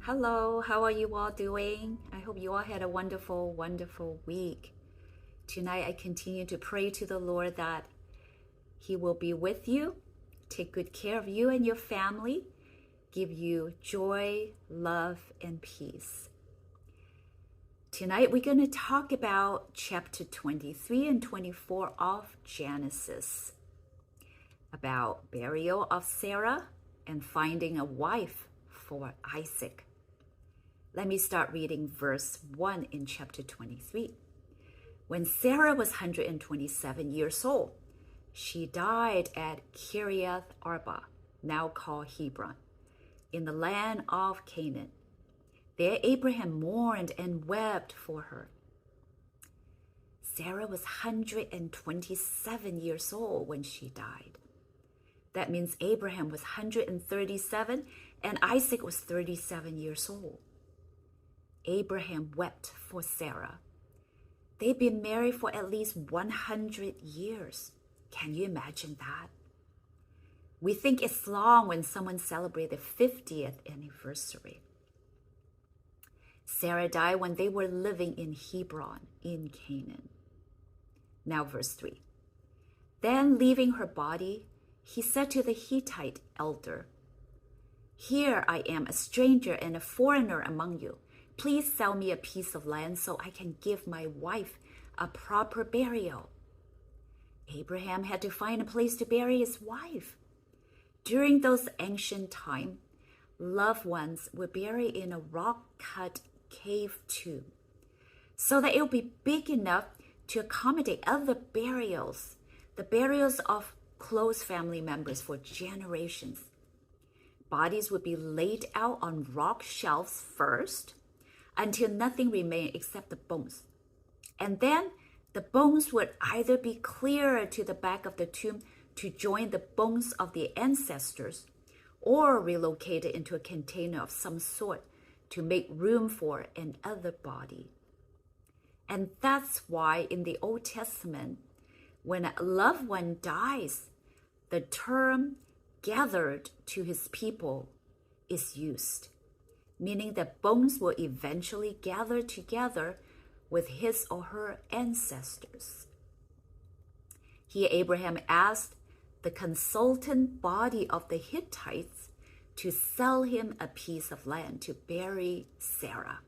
Hello, how are you all doing? I hope you all had a wonderful, wonderful week. Tonight, I continue to pray to the Lord that He will be with you, take good care of you and your family, give you joy, love, and peace. Tonight, we're going to talk about chapter 23 and 24 of Genesis, about burial of Sarah and finding a wife for Isaac. Let me start reading verse 1 in chapter 23. When Sarah was 127 years old, she died at Kiriath Arba, now called Hebron, in the land of Canaan. There Abraham mourned and wept for her. Sarah was 127 years old when she died. That means Abraham was 137 and Isaac was 37 years old. Abraham wept for Sarah. They'd been married for at least 100 years. Can you imagine that? We think it's long when someone celebrates their 50th anniversary. Sarah died when they were living in Hebron in Canaan. Now verse 3. Then leaving her body, he said to the Hittite elder, "Here I am, a stranger and a foreigner among you. Please sell me a piece of land so I can give my wife a proper burial." Abraham had to find a place to bury his wife. During those ancient times, loved ones were buried in a rock-cut cave tomb so that it would be big enough to accommodate other burials, the burials of close family members for generations. Bodies would be laid out on rock shelves first, until nothing remained except the bones. And then the bones would either be cleared to the back of the tomb to join the bones of the ancestors, or relocated into a container of some sort to make room for another body. And that's why in the Old Testament, when a loved one dies, the term gathered to his people is used, meaning that bones will eventually gather together with his or her ancestors. Here, Abraham asked the consultant body of the Hittites to sell him a piece of land to bury Sarah.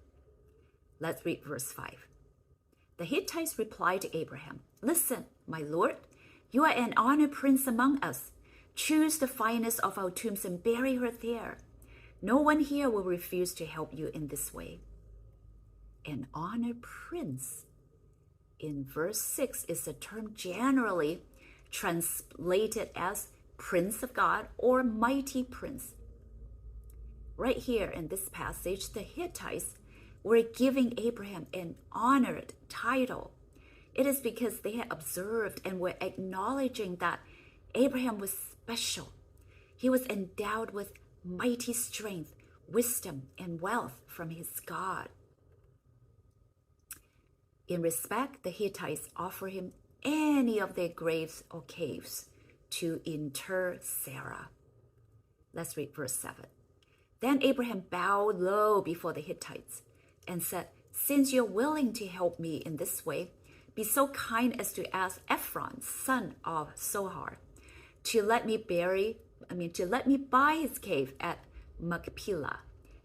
Let's read verse 5. The Hittites replied to Abraham, "Listen, my lord, you are an honored prince among us. Choose the finest of our tombs and bury her there. No one here will refuse to help you in this way." An honored prince in verse 6 is a term generally translated as Prince of God or Mighty Prince. Right here in this passage, the Hittites were giving Abraham an honored title. It is because they had observed and were acknowledging that Abraham was special. He was endowed with mighty strength, wisdom, and wealth from his God. In respect, the Hittites offer him any of their graves or caves to inter Sarah. Let's read verse 7. Then Abraham bowed low before the Hittites and said, "Since you're willing to help me in this way, be so kind as to ask Ephron, son of Sohar, to let me buy his cave at Machpelah,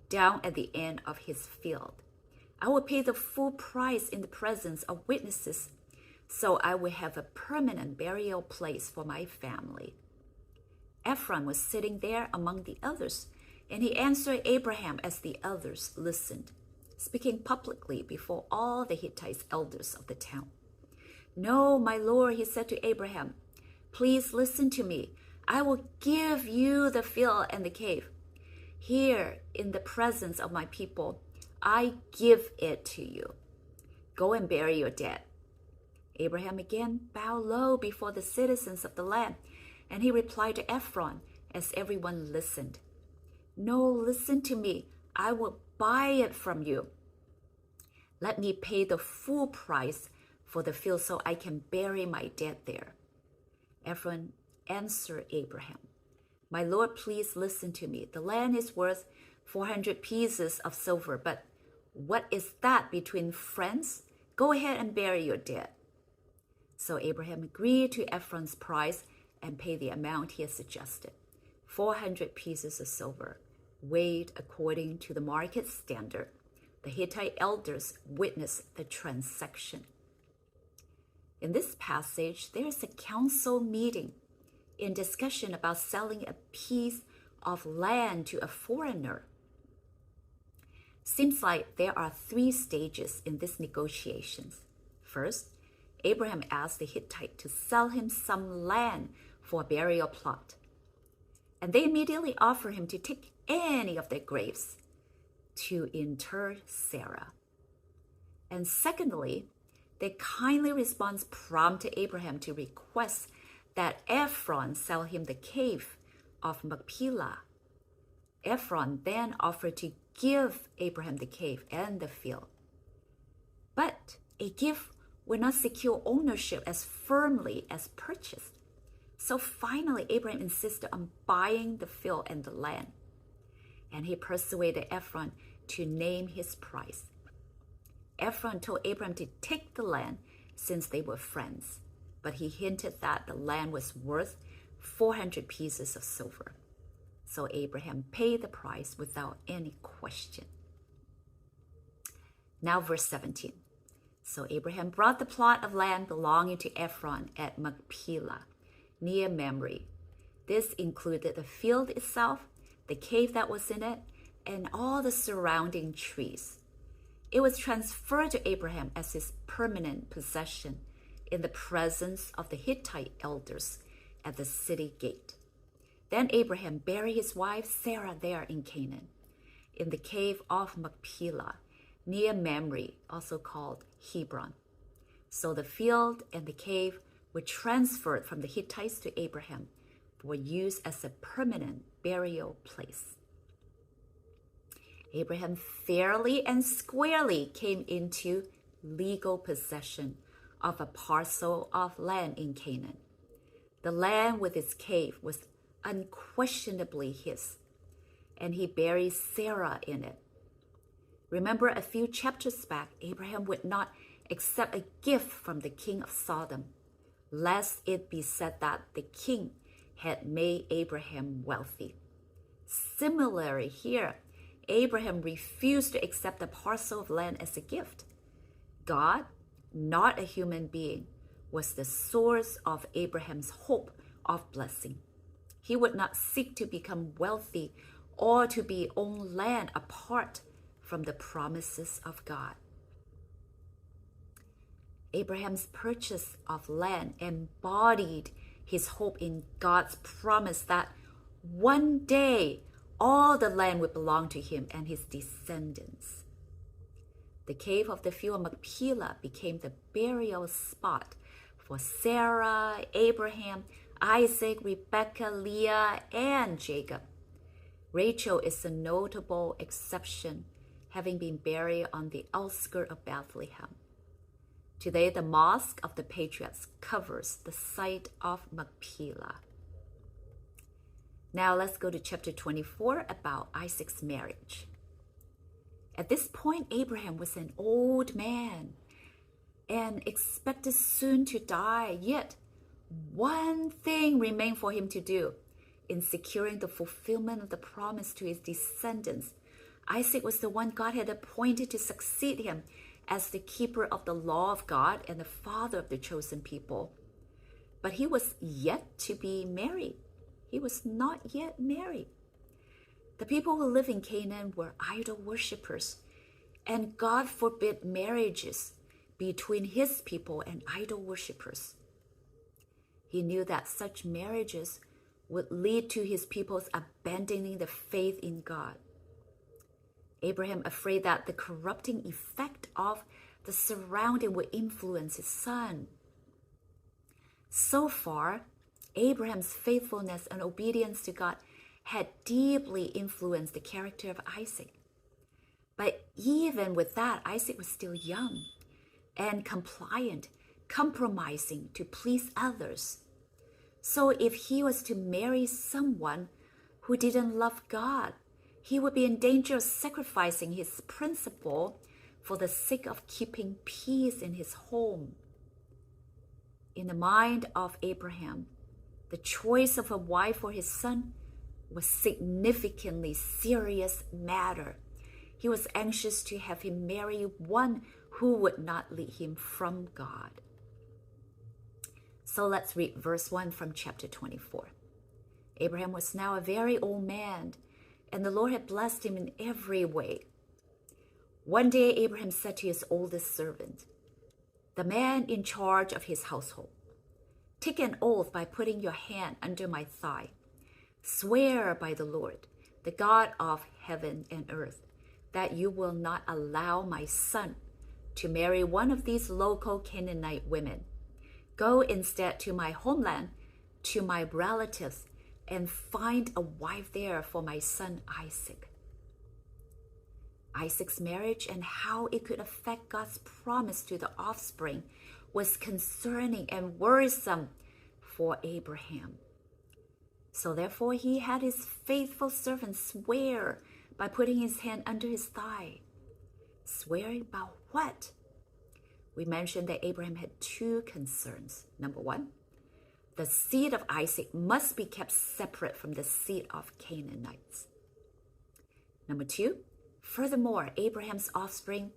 down at the end of his field. I will pay the full price in the presence of witnesses, so I will have a permanent burial place for my family." Ephron was sitting there among the others, and he answered Abraham as the others listened, speaking publicly before all the Hittite elders of the town. "No, my lord," he said to Abraham, "please listen to me. I will give you the field and the cave. Here, in the presence of my people, I give it to you. Go and bury your dead." Abraham again bowed low before the citizens of the land, and he replied to Ephron as everyone listened, "No, listen to me. I will buy it from you. Let me pay the full price for the field so I can bury my dead there." Ephron answered Abraham, "My lord, please listen to me. The land is worth 400 pieces of silver. But what is that between friends? Go ahead and bury your dead." So Abraham agreed to Ephron's price and paid the amount he had suggested, 400 pieces of silver, weighed according to the market standard. The Hittite elders witnessed the transaction. In this passage, there is a council meeting in discussion about selling a piece of land to a foreigner. Seems like there are 3 stages in these negotiations. First, Abraham asked the Hittite to sell him some land for a burial plot. And they immediately offer him to take any of their graves to inter Sarah. And secondly, their kindly response prompted Abraham to request that Ephron sell him the cave of Machpelah. Ephron then offered to give Abraham the cave and the field. But a gift would not secure ownership as firmly as purchased. So finally, Abraham insisted on buying the field and the land. And he persuaded Ephron to name his price. Ephron told Abraham to take the land since they were friends, but he hinted that the land was worth 400 pieces of silver. So Abraham paid the price without any question. Now verse 17. So Abraham brought the plot of land belonging to Ephron at Machpelah, near Mamre. This included the field itself, the cave that was in it, and all the surrounding trees. It was transferred to Abraham as his permanent possession in the presence of the Hittite elders at the city gate. Then Abraham buried his wife Sarah there in Canaan, in the cave of Machpelah, near Mamre, also called Hebron. So the field and the cave were transferred from the Hittites to Abraham for use as a permanent burial place. Abraham fairly and squarely came into legal possession of a parcel of land in Canaan. The land with its cave was unquestionably his, and he buried Sarah in it. Remember, a few chapters back, Abraham would not accept a gift from the king of Sodom, lest it be said that the king had made Abraham wealthy. Similarly here, Abraham refused to accept a parcel of land as a gift. God, not a human being, was the source of Abraham's hope of blessing. He would not seek to become wealthy or to be own land apart from the promises of God. Abraham's purchase of land embodied his hope in God's promise that one day all the land would belong to him and his descendants. The cave of the field of Machpelah became the burial spot for Sarah, Abraham, Isaac, Rebekah, Leah, and Jacob. Rachel is a notable exception, having been buried on the outskirts of Bethlehem. Today, the Mosque of the Patriarchs covers the site of Machpelah. Now let's go to chapter 24 about Isaac's marriage. At this point, Abraham was an old man and expected soon to die. Yet, one thing remained for him to do in securing the fulfillment of the promise to his descendants. Isaac was the one God had appointed to succeed him as the keeper of the law of God and the father of the chosen people. But he was yet to be married. He was not yet married. The people who lived in Canaan were idol worshippers, and God forbid marriages between his people and idol worshippers. He knew that such marriages would lead to his people's abandoning the faith in God. Abraham, afraid that the corrupting effect of the surrounding would influence his son. So far, Abraham's faithfulness and obedience to God had deeply influenced the character of Isaac. But even with that, Isaac was still young and compliant, compromising to please others. So if he was to marry someone who didn't love God, he would be in danger of sacrificing his principle for the sake of keeping peace in his home. In the mind of Abraham, the choice of a wife for his son was significantly serious matter. He was anxious to have him marry one who would not lead him from God. So let's read verse 1 from chapter 24. Abraham was now a very old man, and the Lord had blessed him in every way. One day Abraham said to his oldest servant, the man in charge of his household, take an oath by putting your hand under my thigh. Swear by the Lord, the God of heaven and earth, that you will not allow my son to marry one of these local Canaanite women. Go instead to my homeland, to my relatives, and find a wife there for my son Isaac. Isaac's marriage and how it could affect God's promise to the offspring was concerning and worrisome for Abraham. So therefore he had his faithful servant swear by putting his hand under his thigh. Swearing about what? We mentioned that Abraham had two concerns. Number one, the seed of Isaac must be kept separate from the seed of Canaanites. Number two, furthermore, Abraham's offspring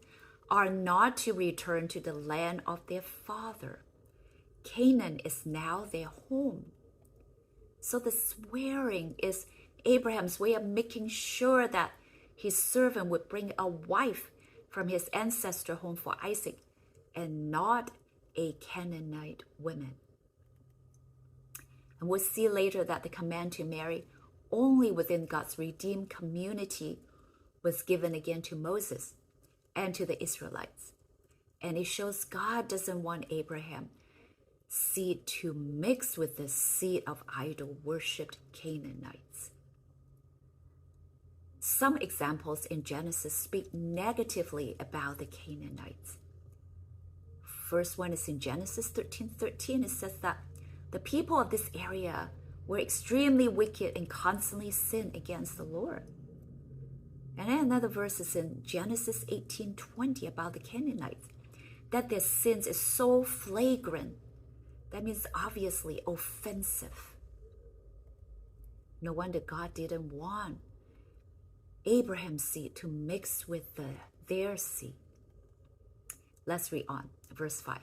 are not to return to the land of their father. Canaan is now their home. So the swearing is Abraham's way of making sure that his servant would bring a wife from his ancestor home for Isaac and not a Canaanite woman. And we'll see later that the command to marry only within God's redeemed community was given again to Moses and to the Israelites. And it shows God doesn't want Abraham's seed to mix with the seed of idol-worshipped Canaanites. Some examples in Genesis speak negatively about the Canaanites. First one is in Genesis 13:13. It says that the people of this area were extremely wicked and constantly sinned against the Lord. And then another verse is in Genesis 18:20 about the Canaanites, that their sins is so flagrant. That means obviously offensive. No wonder God didn't want Abraham's seed to mix with their seed. Let's read on, verse 5.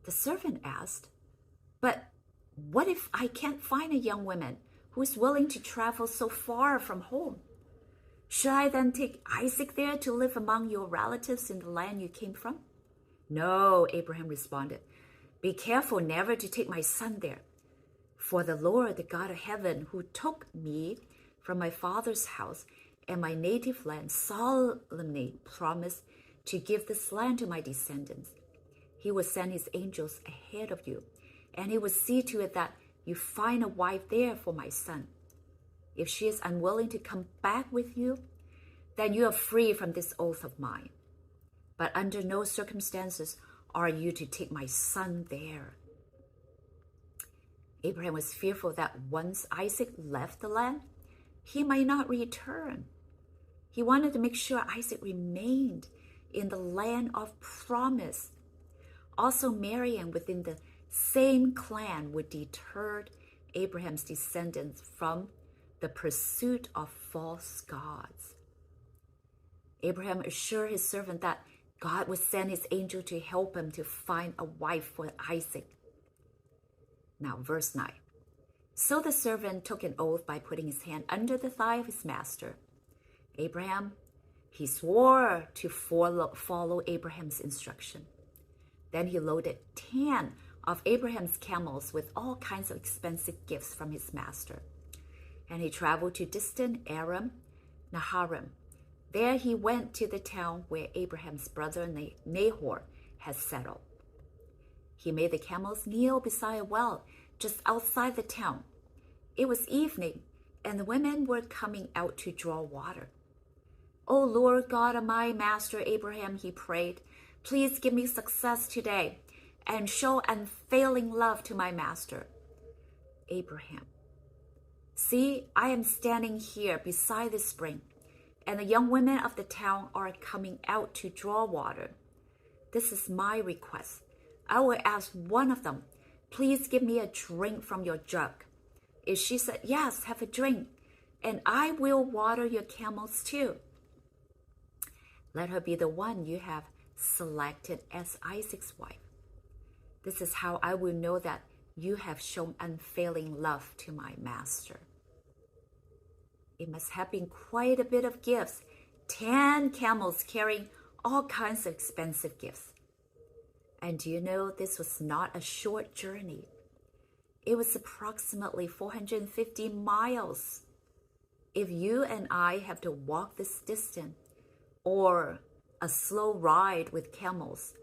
The servant asked, but what if I can't find a young woman who is willing to travel so far from home? Should I then take Isaac there to live among your relatives in the land you came from? No, Abraham responded. Be careful never to take my son there. For the Lord, the God of heaven, who took me from my father's house and my native land, solemnly promised to give this land to my descendants. He will send his angels ahead of you, and he will see to it that you find a wife there for my son. If she is unwilling to come back with you, then you are free from this oath of mine. But under no circumstances are you to take my son there. Abraham was fearful that once Isaac left the land, he might not return. He wanted to make sure Isaac remained in the land of promise. Also, marrying within the same clan would deter Abraham's descendants from the pursuit of false gods. Abraham assured his servant that God would send his angel to help him to find a wife for Isaac. Now, verse 9. So the servant took an oath by putting his hand under the thigh of his master. Abraham, he swore to follow Abraham's instruction. Then he loaded 10 of Abraham's camels with all kinds of expensive gifts from his master. And he traveled to distant Aram Naharaim. There he went to the town where Abraham's brother Nahor had settled. He made the camels kneel beside a well just outside the town. It was evening, and the women were coming out to draw water. O Lord God of my master Abraham, he prayed, please give me success today and show unfailing love to my master. Abraham, See, I am standing here beside the spring, and the young women of the town are coming out to draw water. This is my request. I will ask one of them, please give me a drink from your jug. If she said, yes, have a drink, and I will water your camels too. Let her be the one you have selected as Isaac's wife. This is how I will know that you have shown unfailing love to my master. It must have been quite a bit of gifts, 10 camels carrying all kinds of expensive gifts. And do you know this was not a short journey? It was approximately 450 miles. If you and I have to walk this distance, or a slow ride with camels,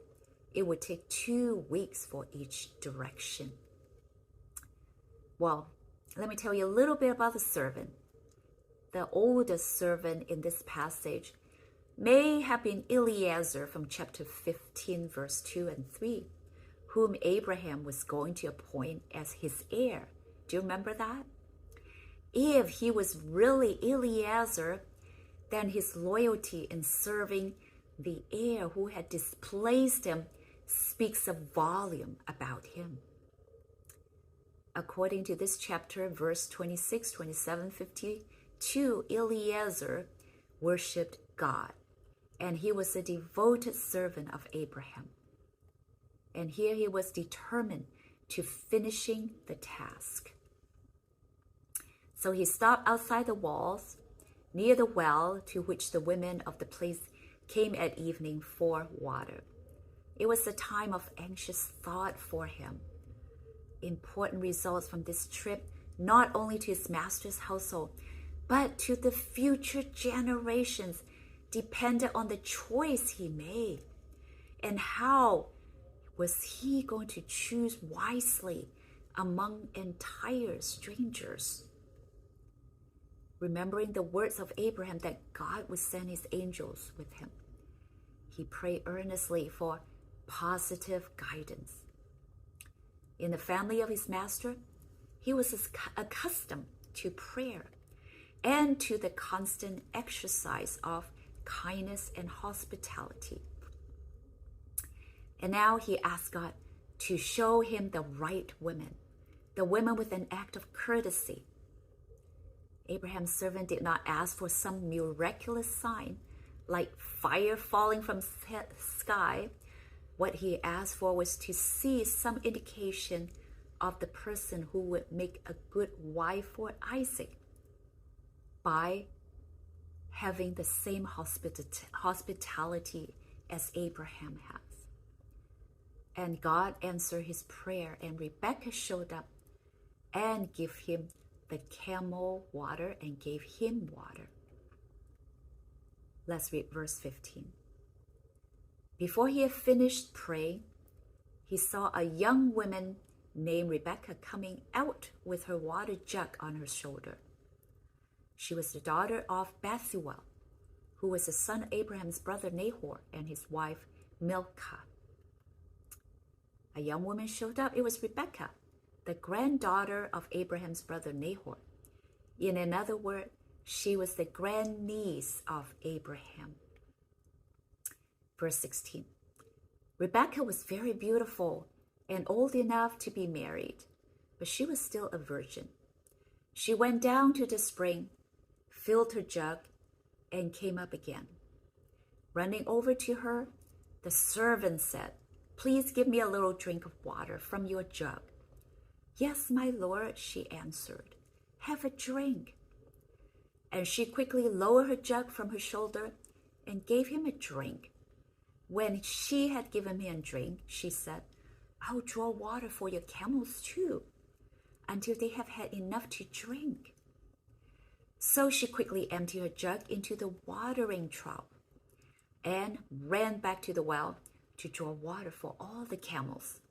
it would take 2 weeks for each direction. Well, let me tell you a little bit about the servant. The oldest servant in this passage may have been Eliezer from chapter 15, verse 2 and 3, whom Abraham was going to appoint as his heir. Do you remember that? If he was really Eliezer, then his loyalty in serving the heir who had displaced him speaks a volume about him. According to this chapter, verse 26, 27, 52, Eliezer worshipped God, and he was a devoted servant of Abraham. And here he was determined to finishing the task. So he stopped outside the walls, near the well to which the women of the place came at evening for water. It was a time of anxious thought for him. Important results from this trip, not only to his master's household, but to the future generations, depended on the choice he made. And how was he going to choose wisely among entire strangers? Remembering the words of Abraham that God would send his angels with him, he prayed earnestly for positive guidance. In the family of his master, he was accustomed to prayer and to the constant exercise of kindness and hospitality. And now he asked God to show him the right women, the women with an act of courtesy. Abraham's servant did not ask for some miraculous sign like fire falling from the sky. What he asked for was to see some indication of the person who would make a good wife for Isaac by having the same hospitality as Abraham has. And God answered his prayer, and Rebekah showed up and gave him the camel water and gave him water. Let's read verse 15. Before he had finished praying, he saw a young woman named Rebekah coming out with her water jug on her shoulder. She was the daughter of Bethuel, who was the son of Abraham's brother Nahor and his wife Milcah. A young woman showed up. It was Rebekah, the granddaughter of Abraham's brother Nahor. In another word, she was the grandniece of Abraham. Verse 16. Rebekah was very beautiful and old enough to be married, but she was still a virgin. She went down to the spring, filled her jug, and came up again. Running over to her, the servant said, "Please give me a little drink of water from your jug." "Yes, my lord," she answered. "Have a drink." And she quickly lowered her jug from her shoulder and gave him a drink. When she had given him a drink, she said, "I'll draw water for your camels too, until they have had enough to drink." So she quickly emptied her jug into the watering trough and ran back to the well to draw water for all the camels.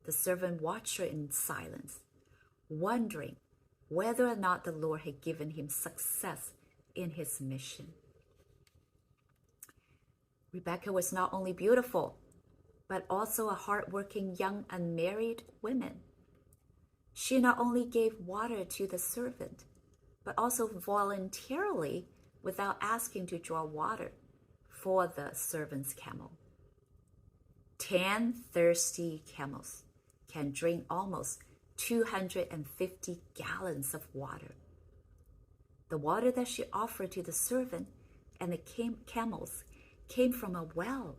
The servant watched her in silence, wondering whether or not the Lord had given him success in his mission. Rebekah was not only beautiful, but also a hardworking young unmarried woman. She not only gave water to the servant, but also voluntarily without asking to draw water for the servant's camel. 10 thirsty camels can drink almost 250 gallons of water. The water that she offered to the servant and the camels came from a well.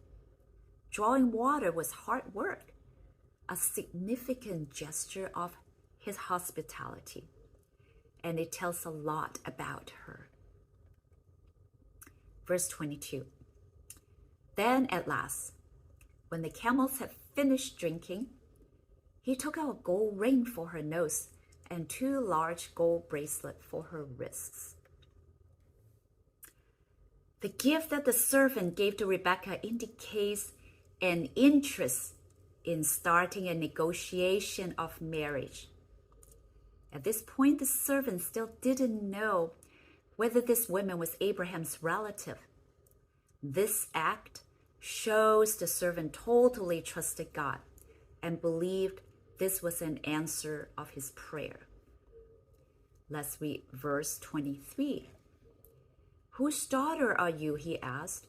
Drawing water was hard work, a significant gesture of his hospitality, and it tells a lot about her. Verse 22. Then at last, when the camels had finished drinking, he took out a gold ring for her nose and 2 large gold bracelets for her wrists. The gift that the servant gave to Rebekah indicates an interest in starting a negotiation of marriage. At this point, the servant still didn't know whether this woman was Abraham's relative. This act shows the servant totally trusted God and believed this was an answer of his prayer. Let's read verse 23. Whose daughter are you? He asked.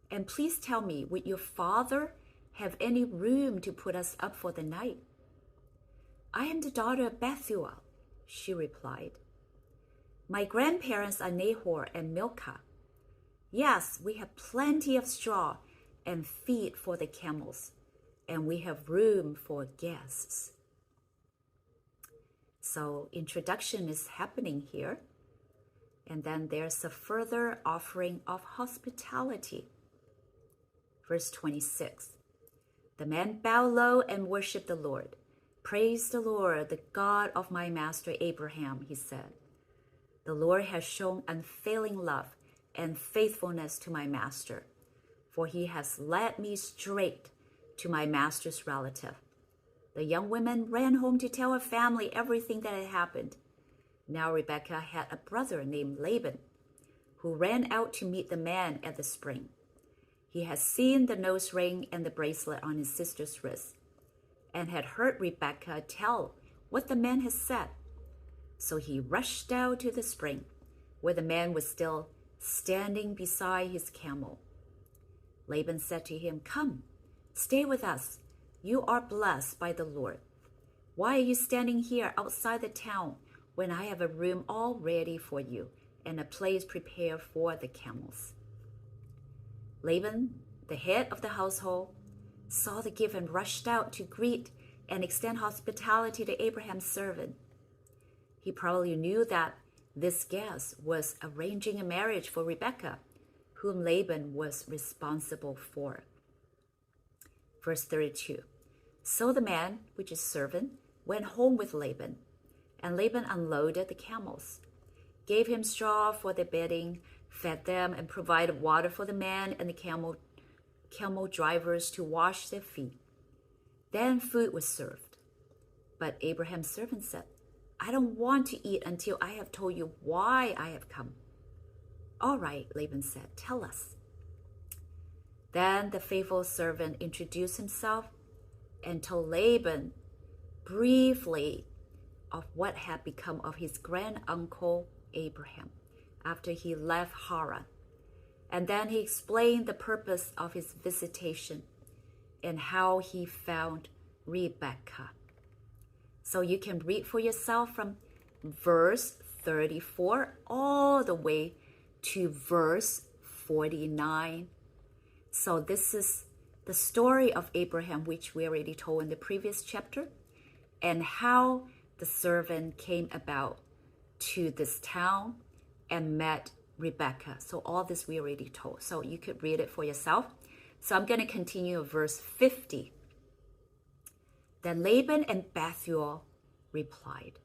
And please tell me, would your father have any room to put us up for the night? I am the daughter of Bethuel, she replied. My grandparents are Nahor and Milcah. Yes, we have plenty of straw and feed for the camels, and we have room for guests. So introduction is happening here. And then there's a further offering of hospitality. Verse 26. The man bowed low and worshiped the Lord. Praise the Lord, the God of my master Abraham, he said. The Lord has shown unfailing love and faithfulness to my master, for he has led me straight to my master's relative. The young woman ran home to tell her family everything that had happened. Now Rebekah had a brother named Laban, who ran out to meet the man at the spring. He had seen the nose ring and the bracelet on his sister's wrist, and had heard Rebekah tell what the man had said. So he rushed out to the spring, where the man was still standing beside his camel. Laban said to him, Come, stay with us. You are blessed by the Lord. Why are you standing here outside the town when I have a room all ready for you and a place prepared for the camels? Laban, the head of the household, saw the gift and rushed out to greet and extend hospitality to Abraham's servant. He probably knew that this guest was arranging a marriage for Rebekah, whom Laban was responsible for. Verse 32. So the man, which is servant, went home with Laban, and Laban unloaded the camels, gave him straw for their bedding, fed them, and provided water for the man and the camel drivers to wash their feet. Then food was served. But Abraham's servant said, I don't want to eat until I have told you why I have come. All right, Laban said, tell us. Then the faithful servant introduced himself and told Laban briefly of what had become of his granduncle Abraham after he left Haran. And then he explained the purpose of his visitation and how he found Rebekah. So you can read for yourself from verse 34 all the way to verse 49. So this is the story of Abraham, which we already told in the previous chapter, and how the servant came about to this town and met Rebekah. So all this we already told. So you could read it for yourself. So I'm going to continue verse 50. Then Laban and Bethuel replied,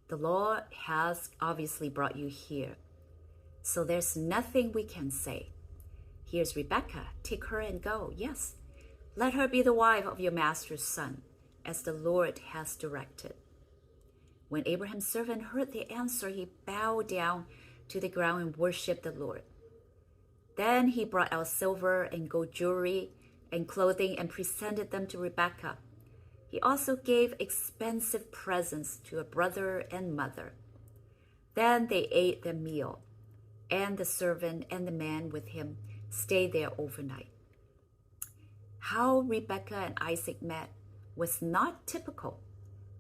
the Lord has obviously brought you here, so there's nothing we can say. Here's Rebekah. Take her and go. Yes, let her be the wife of your master's son, as the Lord has directed. When Abraham's servant heard the answer, he bowed down to the ground and worshipped the Lord. Then he brought out silver and gold jewelry and clothing and presented them to Rebekah. He also gave expensive presents to her brother and mother. Then they ate their meal, and the servant and the man with him stayed there overnight. How Rebekah and Isaac met was not typical.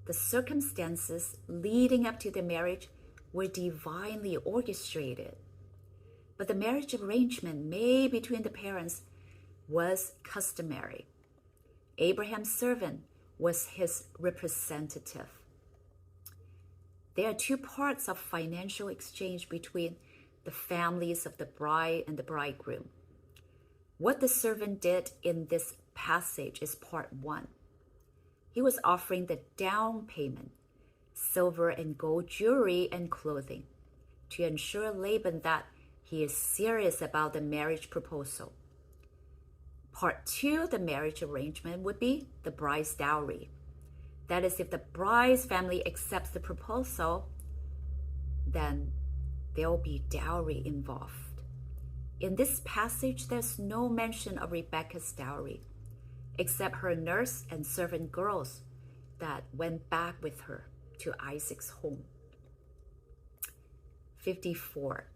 The circumstances leading up to their marriage were divinely orchestrated. But the marriage arrangement made between the parents was customary. Abraham's servant was his representative. There are two parts of financial exchange between the families of the bride and the bridegroom. What the servant did in this passage is part one. He was offering the down payment, silver and gold jewelry and clothing, to ensure Laban that he is serious about the marriage proposal. Part two, the marriage arrangement, would be the bride's dowry. That is, if the bride's family accepts the proposal, then there will be dowry involved. In this passage, there's no mention of Rebekah's dowry, except her nurse and servant girls that went back with her to Isaac's home. 54.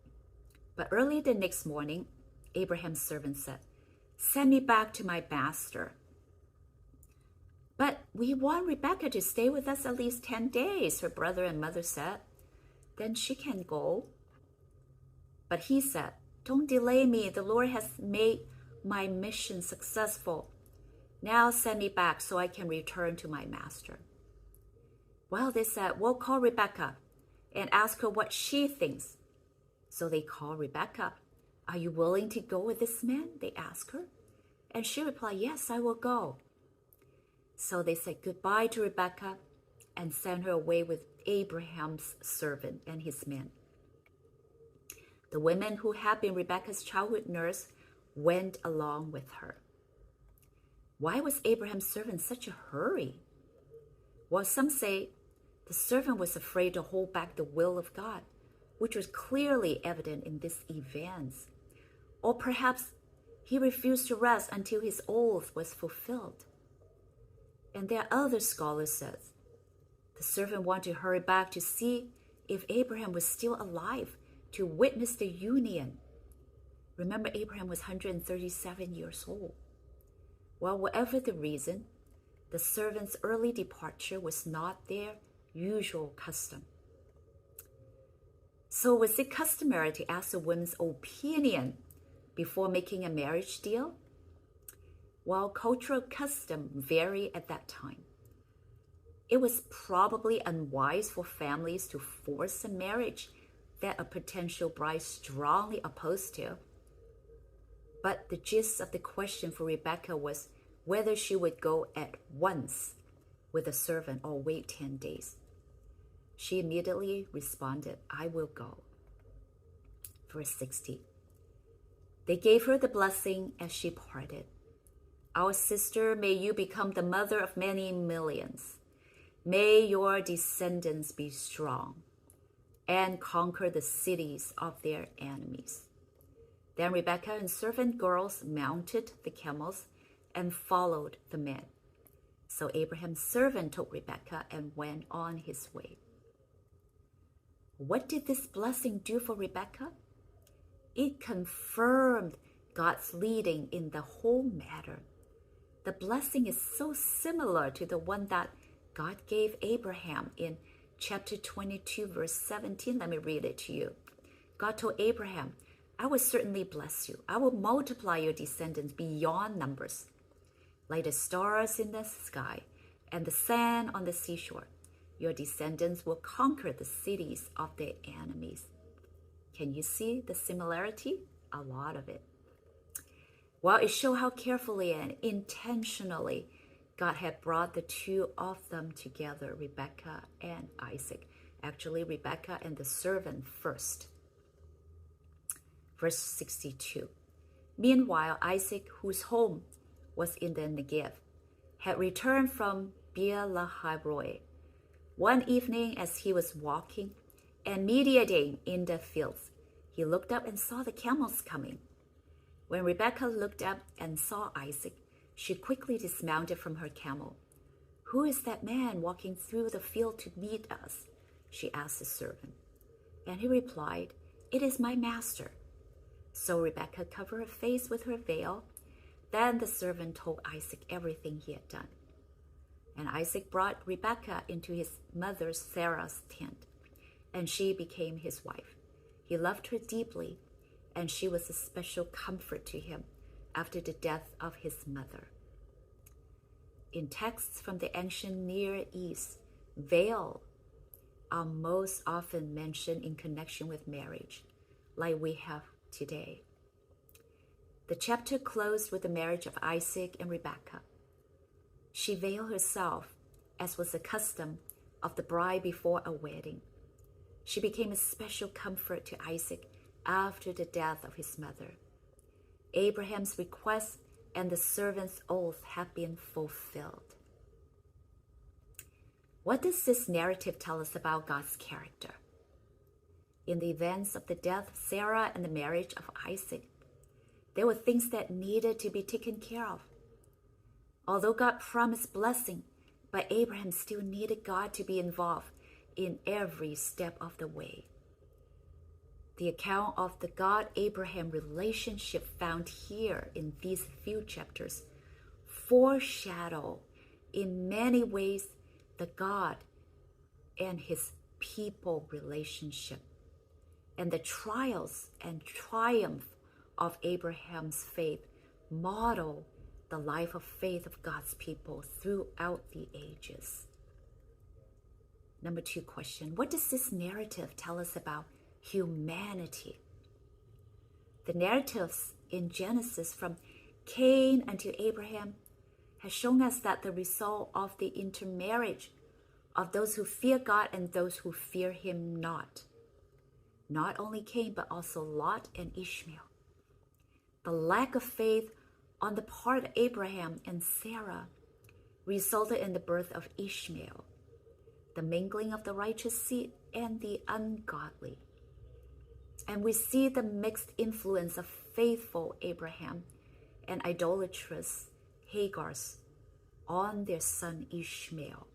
But early the next morning, Abraham's servant said, "Send me back to my master." "But we want Rebekah to stay with us at least 10 days, her brother and mother said. "Then she can go." But he said, "Don't delay me. The Lord has made my mission successful. Now send me back so I can return to my master." Well, they said, "We'll call Rebekah and ask her what she thinks." So they called Rebekah. "Are you willing to go with this man?" they asked her. And she replied, "Yes, I will go." So they said goodbye to Rebekah and sent her away with Abraham's servant and his men. The women who had been Rebekah's childhood nurse went along with her. Why was Abraham's servant in such a hurry? Well, some say the servant was afraid to hold back the will of God, which was clearly evident in these events. Or perhaps he refused to rest until his oath was fulfilled. And there are other scholars says the servant wanted to hurry back to see if Abraham was still alive to witness the union. Remember, Abraham was 137 years old. Well, whatever the reason, the servant's early departure was not their usual custom. So was it customary to ask a woman's opinion before making a marriage deal? While cultural custom varied at that time, it was probably unwise for families to force a marriage that a potential bride strongly opposed to. But the gist of the question for Rebekah was whether she would go at once with a servant or wait 10 days. She immediately responded, "I will go." Verse 60. They gave her the blessing as she parted. "Our sister, may you become the mother of many millions. May your descendants be strong and conquer the cities of their enemies." Then Rebekah and servant girls mounted the camels and followed the men. So Abraham's servant took Rebekah and went on his way. What did this blessing do for Rebekah? It confirmed God's leading in the whole matter. The blessing is so similar to the one that God gave Abraham in chapter 22, verse 17. Let me read it to you. God told Abraham, "I will certainly bless you. I will multiply your descendants beyond numbers, like the stars in the sky and the sand on the seashore. Your descendants will conquer the cities of their enemies." Can you see the similarity? A lot of it. Well, it shows how carefully and intentionally God had brought the two of them together, Rebekah and Isaac. Actually, Rebekah and the servant first. Verse 62. Meanwhile, Isaac, whose home was in the Negev, had returned from Beer-lahai-roi. One evening as he was walking and mediating in the fields, he looked up and saw the camels coming. When Rebekah looked up and saw Isaac, she quickly dismounted from her camel. "Who is that man walking through the field to meet us?" she asked the servant. And he replied, "It is my master." So Rebekah covered her face with her veil. Then the servant told Isaac everything he had done. And Isaac brought Rebekah into his mother Sarah's tent, and she became his wife. He loved her deeply, and she was a special comfort to him after the death of his mother. In texts from the ancient Near East, veil are most often mentioned in connection with marriage, like we have today. The chapter closed with the marriage of Isaac and Rebekah. She veiled herself, as was the custom of the bride before a wedding. She became a special comfort to Isaac after the death of his mother. Abraham's request and the servant's oath have been fulfilled. What does this narrative tell us about God's character? In the events of the death of Sarah and the marriage of Isaac, there were things that needed to be taken care of. Although God promised blessing, but Abraham still needed God to be involved in every step of the way. The account of the God-Abraham relationship found here in these few chapters foreshadow in many ways the God and his people relationship, and the trials and triumph of Abraham's faith model the life of faith of God's people throughout the ages. Number 2 question, what does this narrative tell us about humanity? The narratives in Genesis from Cain until Abraham has shown us that the result of the intermarriage of those who fear God and those who fear him not only Cain but also Lot and Ishmael. The lack of faith on the part of Abraham and Sarah resulted in the birth of Ishmael, the mingling of the righteous seed and the ungodly. And we see the mixed influence of faithful Abraham and idolatrous Hagar's on their son Ishmael.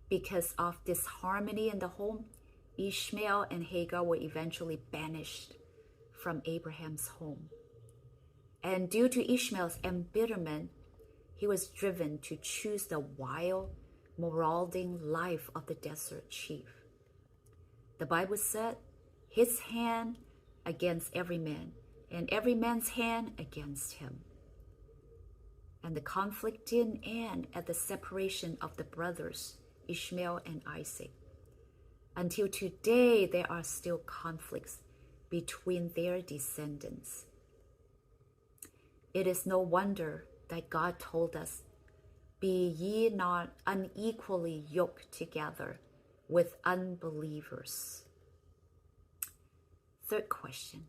Because of disharmony in the home, Ishmael and Hagar were eventually banished from Abraham's home. And due to Ishmael's embitterment, he was driven to choose the wild, marauding life of the desert chief. The Bible said, his hand against every man, and every man's hand against him. And the conflict didn't end at the separation of the brothers, Ishmael and Isaac. Until today, there are still conflicts between their descendants. It is no wonder that God told us, "Be ye not unequally yoked together with unbelievers." Third question,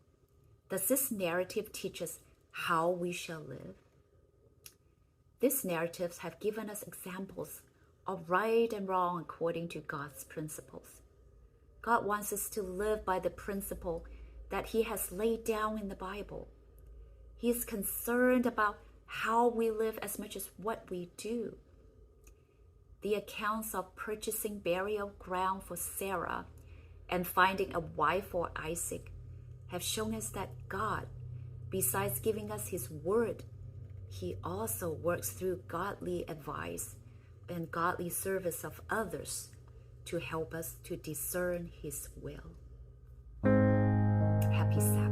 does this narrative teach us how we shall live? These narratives have given us examples of right and wrong according to God's principles. God wants us to live by the principle that he has laid down in the Bible. He is concerned about how we live as much as what we do. The accounts of purchasing burial ground for Sarah and finding a wife for Isaac have shown us that God, besides giving us his word, he also works through godly advice and godly service of others to help us to discern his will. Happy Sabbath.